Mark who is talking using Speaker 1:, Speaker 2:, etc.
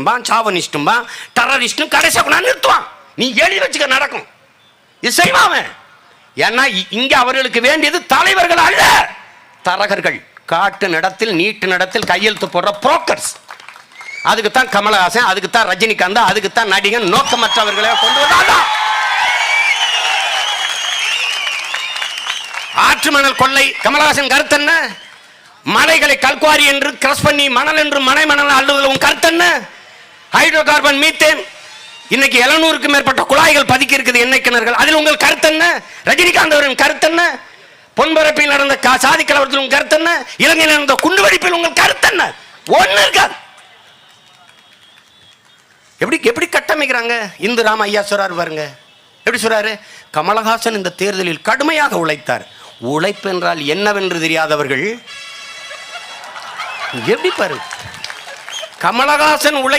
Speaker 1: சாவனிஸ்டும் டெரரிஸ்டும் கடைசியா கொண்டாந்து நிறுத்துவான். நீ எழுதி வச்சுக்க, நடக்கும். இது செய்வான். ஏன்னா இங்க அவர்களுக்கு வேண்டியது தலைவர்கள் அல்ல, தரகர்கள். காட்டு நடத்தில் நீட்டு நடத்தில் கையெழுத்து போடுற புரோக்கர்ஸ். அதுக்குத்தான் கமலஹாசன், அதுக்குத்தான் ரஜினிகாந்த், அதுக்குத்தான் நடிகன் நோக்கமற்றவர்களை கொண்டு வந்தாங்க. ஆற்று மணல் கொள்ளை கமலஹாசன் கருத்து என்ன? மலைகளை கல்குவாரி என்று கிரஸ் பண்ணி மணல் என்று மனை மணல் அள்ளுவதில் உன் கருத்து என்ன? ஹைட்ரோ கார்பன் மீத்தேன் இன்னைக்கு 700க்கும் மேற்பட்ட குழாய்கள் பதுக்கி இருக்குது எண்ணெய் கிணறுகள், அதில் உங்கள் கருத்து என்ன? ரஜினிகாந்த் அவரின் கருத்து என்ன? பொன்பரப்பில் நடந்த சாதி கலவரத்தில் உங்கள் கருத்து என்ன? இலங்கையில் நடந்த குண்டு வெடிப்பில் உங்கள் கருத்து என்ன? ஒண்ணு இருக்காது. எப்படி கட்டமைக்கிறாங்க? இந்து ராம ஐயா சொல்றாரு பாருங்க, எப்படி சொல்றாரு? கமலஹாசன் இந்த தேர்தலில் கடுமையாக உழைத்தார். உழைப்பு என்றால் என்னவென்று தெரியாதவர்கள் எப்படி பாரு. கமலஹாசன் உழைத்த